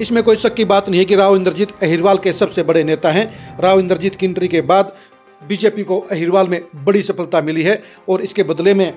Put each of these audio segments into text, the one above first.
इसमें कोई शक की बात नहीं है कि राव इंद्रजीत अहिरवाल के सबसे बड़े नेता हैं। राव इंद्रजीत की एंट्री के बाद बीजेपी को अहिरवाल में बड़ी सफलता मिली है और इसके बदले में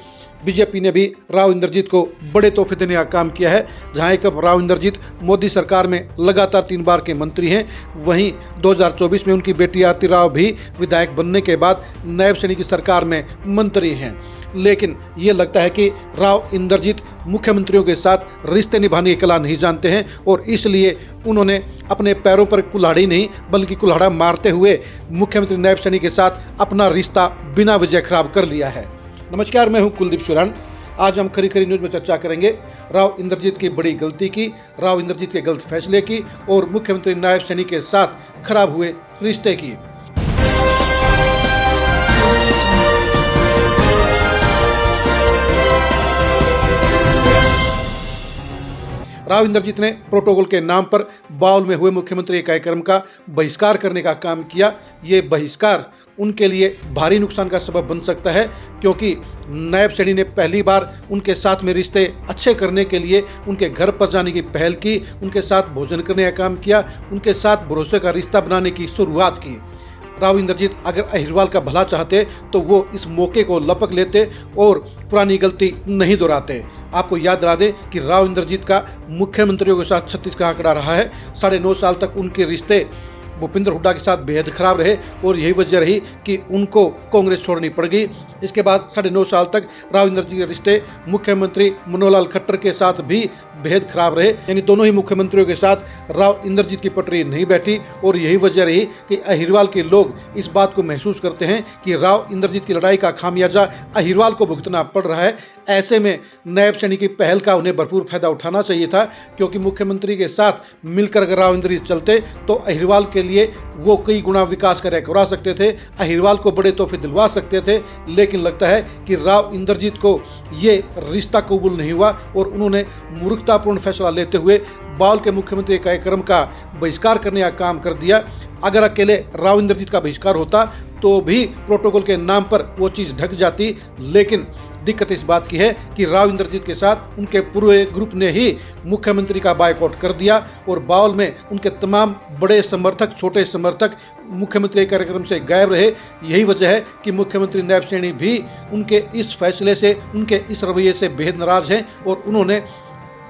बीजेपी ने भी राव इंद्रजीत को बड़े तोहफे देने का काम किया है। जहां एक राव इंद्रजीत मोदी सरकार में लगातार 3 बार के मंत्री हैं, वहीं 2024 में उनकी बेटी आरती राव भी विधायक बनने के बाद नायब सैनी की सरकार में मंत्री हैं। लेकिन ये लगता है कि राव इंद्रजीत मुख्यमंत्रियों के साथ रिश्ते निभाने की कला नहीं जानते हैं और इसलिए उन्होंने अपने पैरों पर कुल्हाड़ी नहीं बल्कि कुल्हाड़ा मारते हुए मुख्यमंत्री नायब सैनी के साथ अपना रिश्ता बिना वजह खराब कर लिया है। नमस्कार, मैं हूं कुलदीप सुरान। आज हम खरी खरी न्यूज़ में चर्चा करेंगे राव इंद्रजीत की बड़ी गलती की, राव इंद्रजीत के गलत फैसले की और मुख्यमंत्री नायब सैनी के साथ खराब हुए रिश्ते की। राव इंद्रजीत ने प्रोटोकॉल के नाम पर बाउल में हुए मुख्यमंत्री के कार्यक्रम का बहिष्कार करने का काम किया। ये बहिष्कार उनके लिए भारी नुकसान का सबब बन सकता है, क्योंकि नायब सैनी ने पहली बार उनके साथ में रिश्ते अच्छे करने के लिए उनके घर पर जाने की पहल की, उनके साथ भोजन करने का काम किया, उनके साथ भरोसे का रिश्ता बनाने की शुरुआत की। राव इंद्रजीत अगर अहिरवाल का भला चाहते तो वो इस मौके को लपक लेते और पुरानी गलती नहीं दोहराते। आपको याद दिला दें कि राव इंद्रजीत का मुख्यमंत्रियों के साथ 36 का आंकड़ा रहा है। 9.5 साल तक उनके रिश्ते भूपेंद्र हुड्डा के साथ बेहद खराब रहे और यही वजह रही कि उनको कांग्रेस छोड़नी पड़ गई। इसके बाद 9.5 साल तक राव इंद्रजीत के रिश्ते मुख्यमंत्री मनोहर लाल खट्टर के साथ भी बेहद खराब रहे, यानी दोनों ही मुख्यमंत्रियों के साथ राव इंद्रजीत की पटरी नहीं बैठी और यही वजह रही कि अहिरवाल के लोग इस बात को महसूस करते हैं कि राव इंद्रजीत की लड़ाई का खामियाजा अहिरवाल को भुगतना पड़ रहा है। ऐसे में नायब सैनी की पहल का उन्हें भरपूर फायदा उठाना चाहिए था, क्योंकि मुख्यमंत्री के साथ मिलकर अगर राव इंद्रजीत चलते तो अहिरवाल के लिए वो कई गुना विकास कार्य करा सकते थे, अहिरवाल को बड़े तोहफे दिलवा सकते थे। लेकिन लगता है कि राव इंद्रजीत को ये रिश्ता कबूल नहीं हुआ और उन्होंने मूर्खतापूर्ण फैसला लेते हुए बाउल के मुख्यमंत्री कार्यक्रम का बहिष्कार करने का काम कर दिया। अगर अकेले राव इंद्रजीत का बहिष्कार होता तो भी प्रोटोकॉल के नाम पर वो चीज़ ढक जाती, लेकिन दिक्कत इस बात की है कि राव इंद्रजीत के साथ उनके पूरे ग्रुप ने ही मुख्यमंत्री का बायकॉट कर दिया और बाउल में उनके तमाम बड़े समर्थक, छोटे समर्थक मुख्यमंत्री कार्यक्रम से गायब रहे। यही वजह है कि मुख्यमंत्री नायब सैनी भी उनके इस फैसले से, उनके इस रवैये से बेहद नाराज हैं और उन्होंने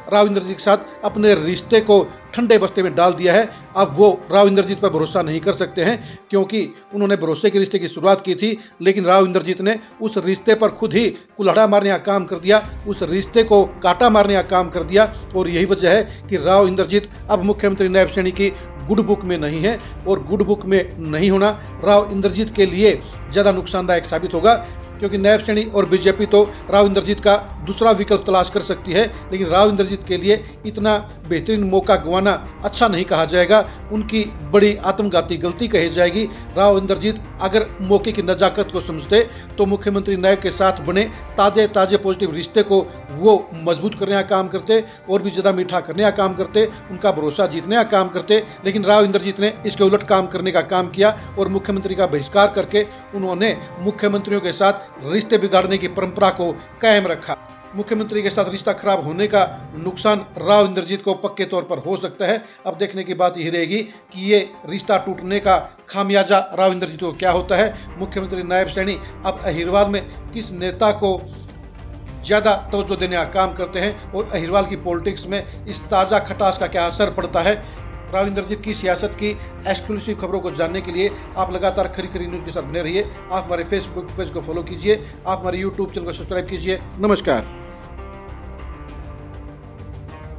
राव इंद्रजीत के साथ अपने रिश्ते को ठंडे बस्ते में डाल दिया है। अब वो राव इंद्रजीत पर भरोसा नहीं कर सकते हैं, क्योंकि उन्होंने भरोसे के रिश्ते की शुरुआत की थी, लेकिन राव इंद्रजीत ने उस रिश्ते पर खुद ही कुल्हाड़ा मारने का काम कर दिया, उस रिश्ते को कांटा मारने का काम कर दिया और यही वजह है कि राव इंद्रजीत अब मुख्यमंत्री नायब सैनी की गुड बुक में नहीं है और गुड बुक में नहीं होना राव इंद्रजीत के लिए ज़्यादा नुकसानदायक साबित होगा, क्योंकि नायब सैनी और बीजेपी तो राव इंद्रजीत का दूसरा विकल्प तलाश कर सकती है, लेकिन राव इंद्रजीत के लिए इतना बेहतरीन मौका गंवाना अच्छा नहीं कहा जाएगा, उनकी बड़ी आत्मघाती गलती कही जाएगी। राव इंद्रजीत अगर मौके की नजाकत को समझते तो मुख्यमंत्री नायब के साथ बने ताजे पॉजिटिव रिश्ते को वो मजबूत करने का काम करते और भी ज़्यादा मीठा करने का काम करते, उनका भरोसा जीतने का काम करते। लेकिन राव इंद्रजीत ने इसके उलट काम करने का काम किया और मुख्यमंत्री का बहिष्कार करके उन्होंने मुख्यमंत्रियों के साथ रिश्ते बिगाड़ने की परंपरा को कायम रखा। मुख्यमंत्री के साथ रिश्ता खराब होने का नुकसान राव इंद्रजीत को पक्के तौर पर हो सकता है। अब देखने की बात यही रहेगी कि ये रिश्ता टूटने का खामियाजा राव इंद्रजीत को क्या होता है। मुख्यमंत्री नायब सैनी अब अहिरवाल में किस नेता को ज़्यादा तवज्जो देने का काम करते हैं और अहिरवाल की पॉलिटिक्स में इस ताज़ा खटास का क्या असर पड़ता है। राव इंद्रजीत की सियासत की एक्सक्लूसिव खबरों को जानने के लिए आप लगातार खरी खरी न्यूज़ के साथ बने रहिए। आप हमारे फेसबुक पेज को फॉलो कीजिए, आप हमारे यूट्यूब चैनल को सब्सक्राइब कीजिए। नमस्कार।